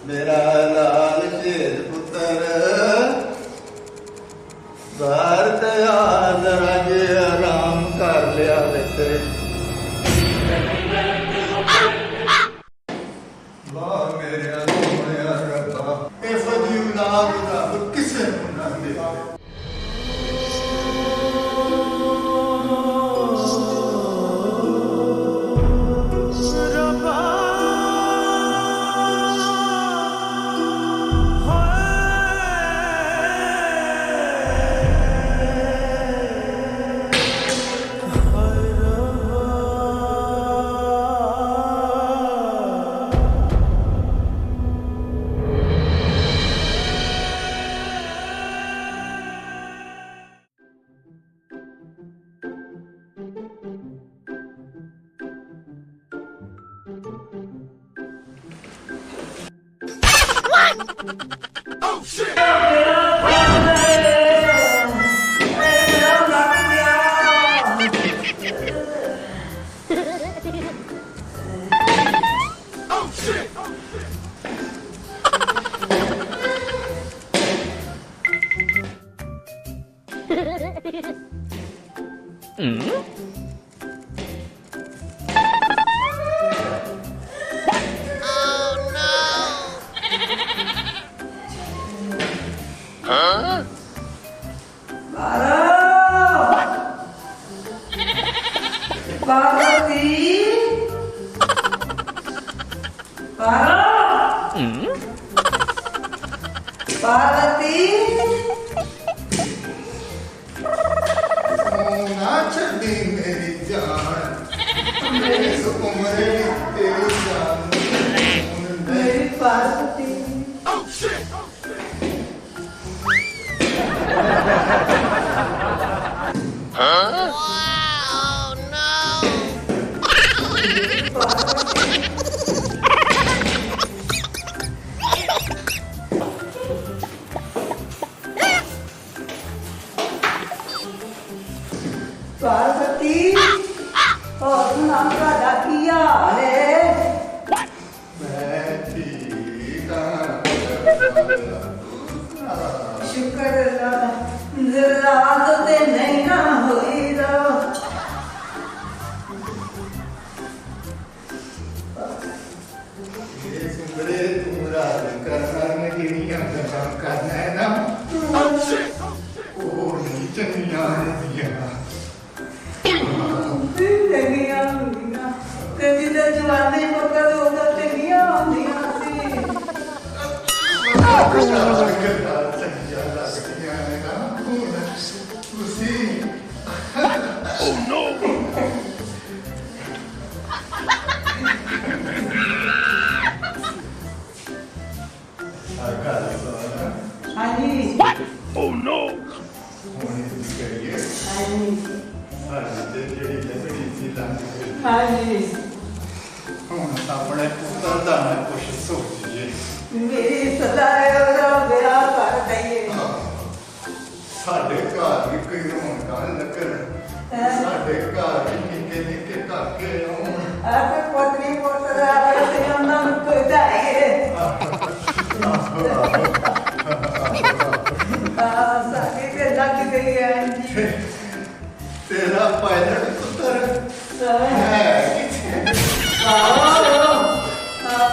मेरा लाल शेर पुत्र बाहर दया जरा जे आराम कर लिया बेटे वाह मेरे सोहणिया रब्बा ऐसा दी औलाद रब किसे ना दे Oh shit! Oh shit! Parvati ना छड़ी मेरी जान मेरी सुकुमरे तेरी जान मेरी पार्वती Oh shit! पार्वती और नाम का डाकिया है मैं ठीक शुक्र रात ते नहीं ना हुई रो ये सुंदरे तुमरा करना नहीं करना है ना ओ नीचनिया दिया चंगिया होंदियां ते जिदे जवानी पकड़ होगा चंगिया होंदियां Oh no! What? Oh no! ਹੁਣ ਆਪਣੇ ਪੁੱਤਰ ਦਾ ਮੈਂ ਕੁਛ ਸੋਚੀਏ मेरी सदाए और ब्याह कर दईए ਸਾਡੇ ਘਰ ਵੀ ਕੋਈ ਰੌਣਕਾਂ ਲੱਗਣ ਸਾਡੇ ਘਰ ਵੀ ਨਿੱਕੇ ਨਿੱਕੇ ਕਾਕੇ ਆਉਣ आपे पत्नी पोतरा से अंदर को जाए साकी के लग गई है ਤੇਰਾ ਪਾਇਲਟ ਪੁੱਤਰ ਹੈ ਕਿੱਥੇ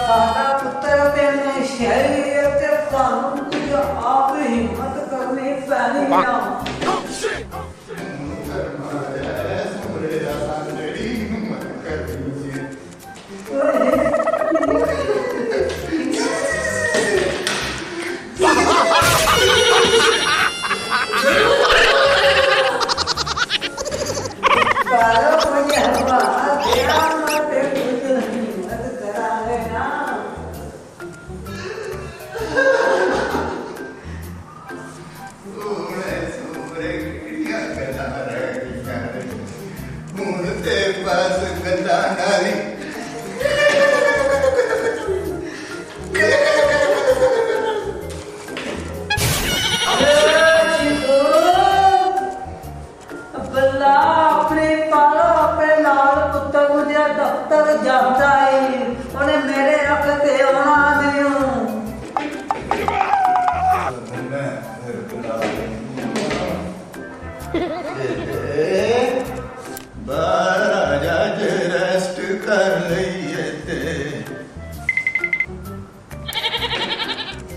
पादा पुत्र तेने शरीर के कानून को आप हिम्मत करनी पैनी ना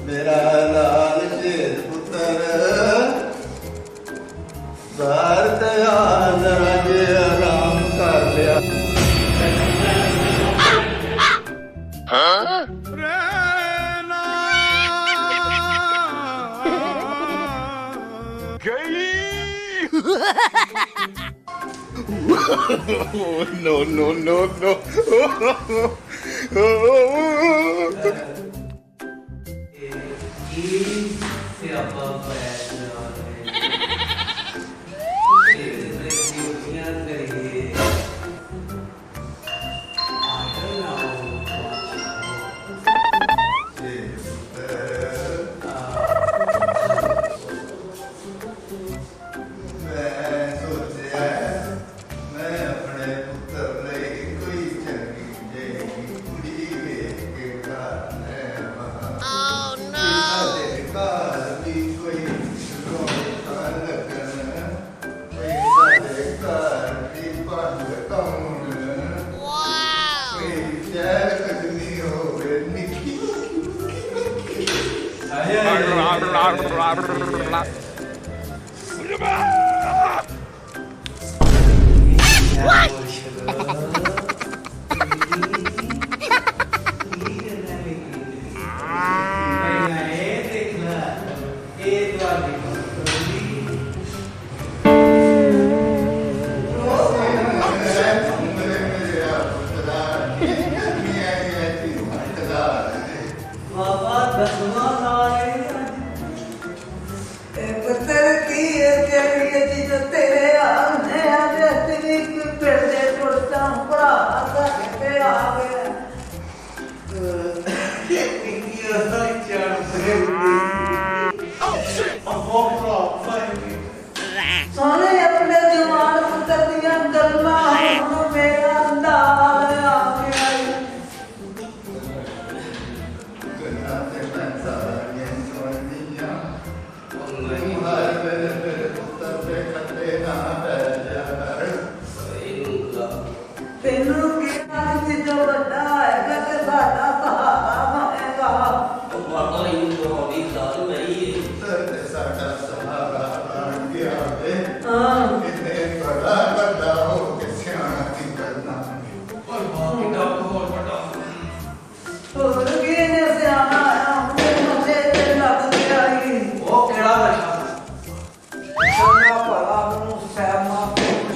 ਮੇਰਾ ਲਾਲ ਸ਼ੇਰ ਪੁੱਤਰ ਬਾਹਰ ਤਿਆਰ ਰਾਜੇ ਆਰਾਮ ਕਰ ਲਿਆ no, no, no, no. सोने अपने जवान पुत्र दिया गल्ला मेरा लाल आ गया तेनू क्या जो बड़ा है कि साडा सहारा बनेगा माता ही तो होगी साथ में ही ਸਾਡਾ ਸਹਾਰਾ ਬਣ ਗਿਆ ਵੇ हां ਕਿਤੇ ਬੜਾ ਵੱਡਾ ਹੋ ਕੇ ਸਿਆਣਾ ਕੀ ਕਰਨਾ और बाकी डॉक्टर और बड़ा और के ने से आना हमने मुझे लग गया ही वो केड़ा बैठा सोना भला ਨੂੰ ਸੈਮਾ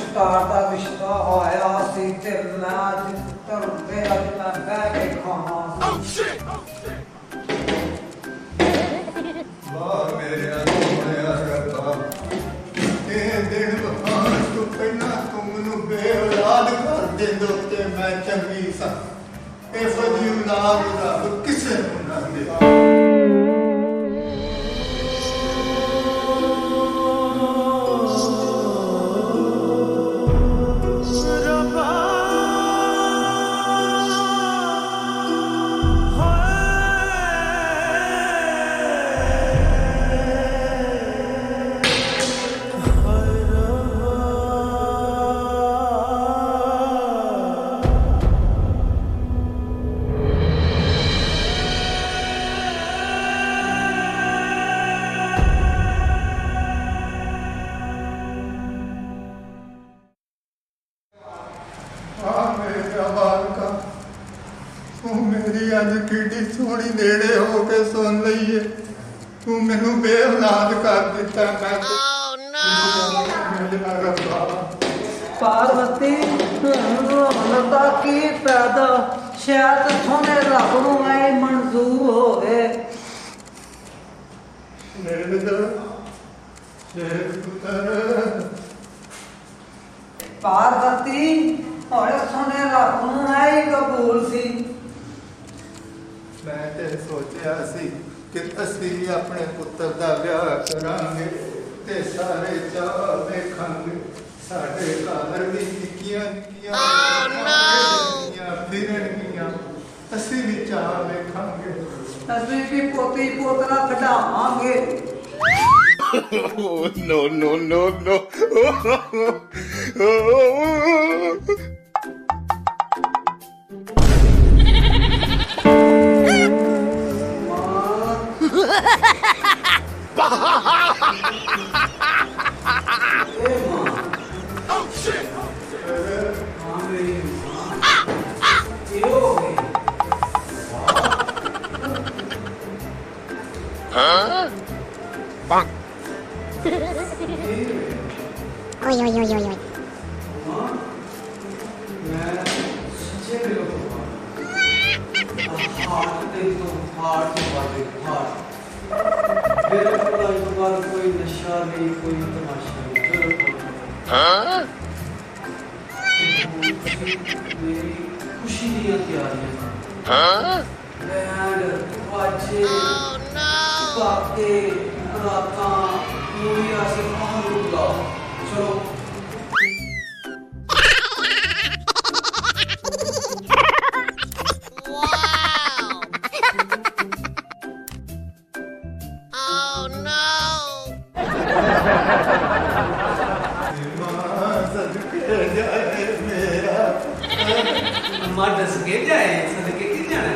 ਸਟਾਰ ਦਾ ਰਿਸ਼ਤਾ ਹੋਇਆ ਸੀ ਤੇ ਮੈਂ ਅੱਜ ਧਰਮੇ ਅੱਜ ਮੈਂ ਬਹਿ ਕੇ ਖਾਣਾ ਵਾਹ ਮੇਰੇ ਸੋਹਣਿਆ ਰੱਬਾ ਇਹ ਦਿਨ ਬਹਾਰ ਤੋਂ ਪਹਿਲਾਂ ਤੂੰ ਮੈਨੂੰ ਬੇਔਲਾਦ ਕਰ ਦਿੰਦੋ ਤੇ ਮੈਂ ਚੰਗੀ ਸਾਂ ਇਹੋ ਜਿਹੀ ਔਲਾਦ ਰੱਬ ਕਿਸੇ ਨੂੰ ਨਾ ਦੇ ਤੂੰ ਮੇਰੀ ਅੱਜ ਕਿੱਡੀ ਸੋਹਣੀ ਨੇੜੇ ਹੋ ਕੇ ਸੁਣ ਲਈਏ ਤੂੰ ਮੈਨੂੰ ਬੇਔਲਾਦ ਕਰ ਦਿੱਤਾ ਮੈਂ ਮੇਰਾ ਰੱਬਾ ਪਾਰਵਤੀ ਹੁਣ ਦਾ ਕੀ ਪੈਦਾ ਸ਼ਾਇਦ ਸੋਨੇ ਰੱਬ ਨੂੰ ਐ ਮਨਜ਼ੂਰ ਹੋਵੇ ਮੇਰੇ ਪੁੱਤਰ ਪਾਰਵਤੀ ਹੁਣ ਸੋਨੇ ਰੱਬ ਨੂੰ ਐ ਕਬੂਲ ਸੀ ਮੈਂ ਤੇ ਸੋਚਿਆ ਸੀ ਕਿ ਅਸੀਂ ਆਪਣੇ ਪੁੱਤਰ ਦਾ ਵਿਆਹ ਕਰਾਂਗੇ ਤੇ ਸਾਰੇ ਚਾਅ ਵੇਖਾਂਗੇ ਸਾਡੇ ਘਰ ਵੀ ਨਿੱਕੀਆਂ ਨਿੱਕੀਆਂ ਫਿਰਨਗੀਆਂ ਅਸੀਂ ਵੀ ਚਾਅ ਵੇਖਾਂਗੇ ਅਸੀਂ ਵੀ ਪੋਤੀ ਪੋਤਰਾ ਖਿਡਾਵਾਂਗੇ no, no, no, no. हाँ मेरी माँ ये हो गई Oi, oi, oi, oi, oi. माँ मैं सच्चे में लोग हार्ट दे तो हार्ट वाले हार्ट मेरे को इस बार कोई नशा नहीं कोई तमाशा नहीं मेरी खुशी नहीं तैयारियां बैंड बाजे बातें रातां मूवियां से मारूंगा चलो अम्मा दस के जाए सदके की जाना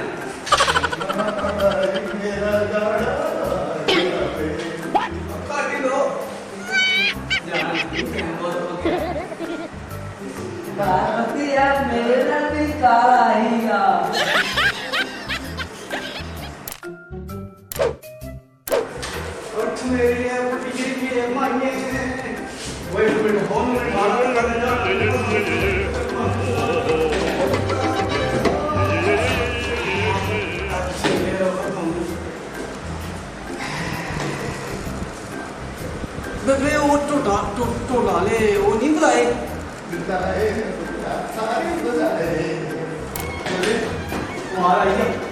काटी लो बाराती यार मेरे नाल भी कार आई यार उठ मेरी है वो बिजली की है मांगे वो एक मिनट होम में मार कर जा बे वो तो डाले वो नहीं बुलाए सारे बुलाए तुम्हारा ये